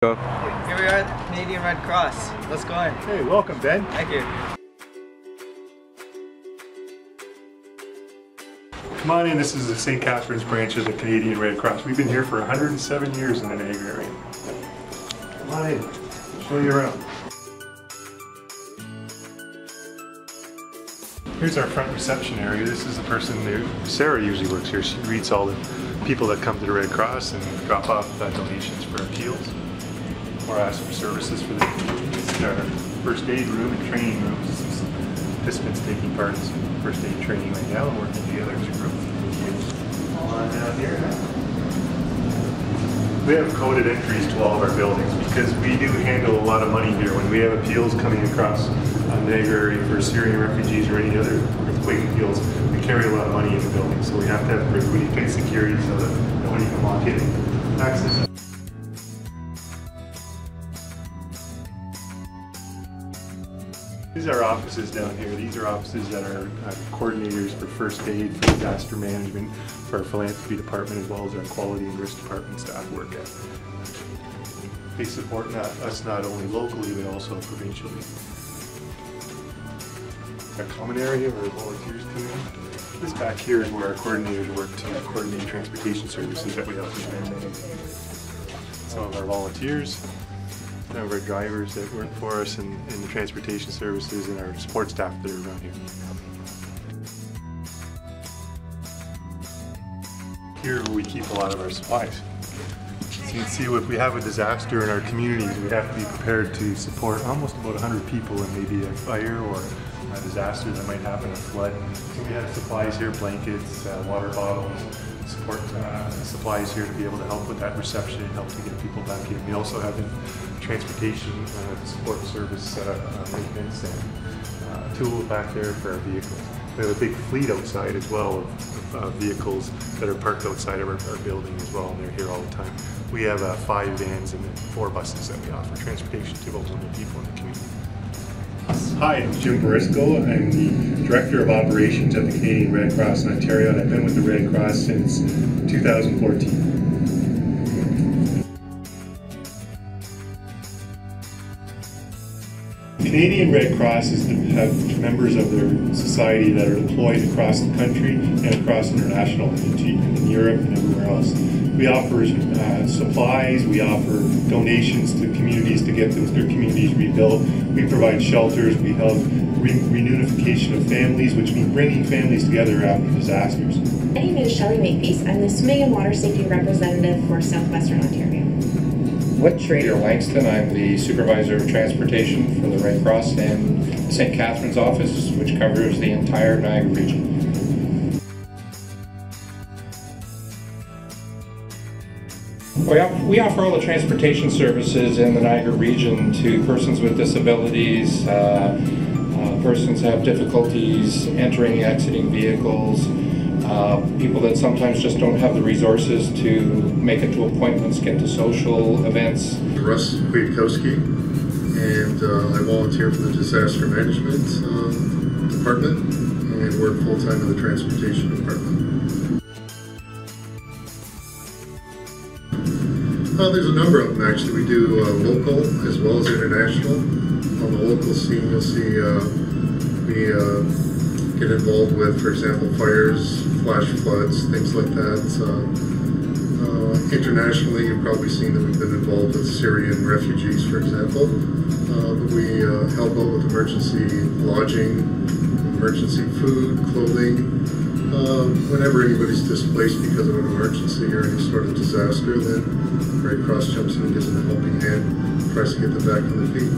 Go. Here we are at the Canadian Red Cross. Let's go in. Hey, welcome, Ben. Thank you. Come on in. This is the St. Catharines branch of the Canadian Red Cross. We've been here for 107 years in the Niagara area. Come on in. I'll show you around. Here's our front reception area. This is the person there. Sarah usually works here. She greets all the people that come to the Red Cross and drop off donations for appeals or ask for services for the community. This is our first aid room and training rooms. This is participants taking part in some first aid training right now and working together as a group. Come on down here. We have coded entries to all of our buildings because we do handle a lot of money here. When we have appeals coming across Niagara area for Syrian refugees or any other earthquake appeals, we carry a lot of money in the building. So we have to have pretty tight security so that nobody can walk in and access it. These are our offices down here. These are offices that are coordinators for first aid, for disaster management, for our philanthropy department, as well as our quality and risk department staff work at. They support us not only locally, but also provincially. Our common area where volunteers come in. This back here is where our coordinators work to coordinate transportation services that we help with manage. Some of our volunteers, some of our drivers that work for us in the transportation services, and our support staff that are around here. Here we keep a lot of our supplies. So you can see if we have a disaster in our communities, we have to be prepared to support almost about 100 people in maybe a fire or a disaster that might happen, a flood. So we have supplies here, blankets, water bottles, support supplies here to be able to help with that reception and help to get people back in. We also have transportation support service maintenance and tools back there for our vehicles. We have a big fleet outside as well of vehicles that are parked outside of our building as well, and they're here all the time. We have 5 vans and 4 buses that we offer transportation to those other people in the community. Hi, I'm Jim Briscoe. I'm the Director of Operations at the Canadian Red Cross in Ontario, and I've been with the Red Cross since 2014. The Canadian Red Cross have members of their society that are deployed across the country and across international in Europe and everywhere else. We offer supplies, we offer donations to communities to get their communities rebuilt. We provide shelters, we help reunification of families, which means bringing families together after disasters. My name is Shelley Makepeace. I'm the Swimming and Water Safety Representative for Southwestern Ontario. Whit Trader Langston. I'm the Supervisor of Transportation for the Red Cross and the St. Catharines office, which covers the entire Niagara region. We offer all the transportation services in the Niagara region to persons with disabilities, persons have difficulties entering and exiting vehicles, people that sometimes just don't have the resources to make it to appointments, get to social events. Russ Kwiatkowski, and I volunteer for the Disaster Management Department and work full-time in the Transportation Department. There's a number of them actually. We do local as well as international. On the local scene, you'll see we get involved with, for example, fires, flash floods, things like that. Internationally, you've probably seen that we've been involved with Syrian refugees, for example. But we help out with emergency lodging, emergency food, clothing. Whenever anybody's displaced because of an emergency or any sort of disaster, then Red Cross jumps in and gives them a helping hand, tries to get them back on their feet.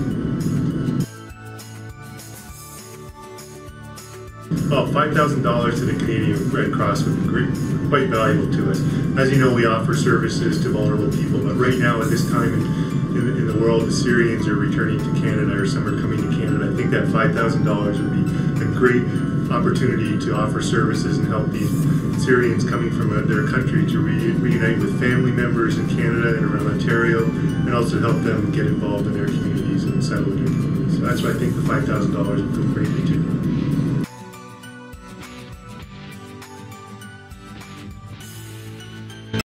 Well, $5,000 to the Canadian Red Cross would be quite valuable to us. As you know, we offer services to vulnerable people, but right now at this time in the world, the Syrians are returning to Canada, or some are coming to Canada. I think that $5,000 would be a great opportunity to offer services and help these Syrians coming from their country to reunite with family members in Canada and around Ontario, and also help them get involved in their communities and settle in their communities. So that's why I think the $5,000 would go greatly to